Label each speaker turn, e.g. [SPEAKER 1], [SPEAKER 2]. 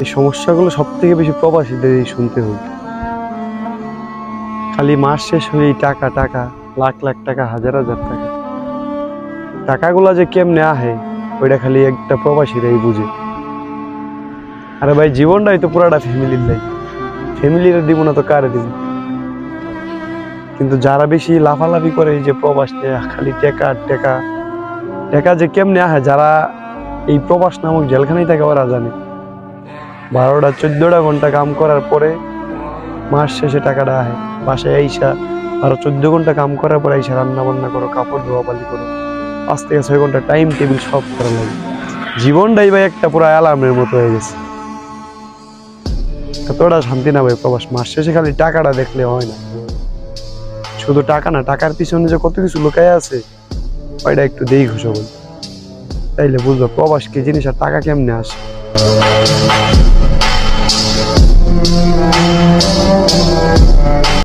[SPEAKER 1] এই সমস্যাগুলো সব থেকে বেশি প্রবাসীদের শুনতে হয়। খালি মাস শেষ হয়ে টাকা টাকা, লাখ লাখ টাকা, হাজার হাজার টাকা, টাকাগুলা যে কেমনে আহে ওইটা খালি একটা প্রবাসীরাই বুঝে। আরে ভাই, জীবনটাই তো পুরাটা ফ্যামিলির লাই, ফ্যামিলির দিব না তো কারে দিব? কিন্তু যারা বেশি লাফালাফি করে এই যে প্রবাস নিয়ে খালি টেকা টেকা, টেকা যে কেমনে আহে, যারা এই প্রবাস নামক জেলখানায় থাকে ওরা জানে। 12-14টা ঘন্টা কাম করার পরে মাস শেষে টাকাটা আহে। বাসায় আইসা আরো 14 ঘন্টা কাম করার পরে আইসা রান্না বান্না করো, কাপড় ধোয়া পালি করো, 5 থেকে 6 ঘন্টা টাইম টেবিল সব করা লাগে। জীবনটাই ভাই একটা পুরো অ্যালার্মের মতো হয়ে গেছে। এতটা শান্তি না ভাই প্রবাস। মাস শেষে খালি টাকাটা দেখলে হয় না। শুধু টাকা না, টাকার পিছনে যে কত কিছু লুকায় আছে ওইটা একটু দেখো সবাই, তাইলে বুঝবো প্রবাস কি জিনিস আর টাকা কেমনে আসে।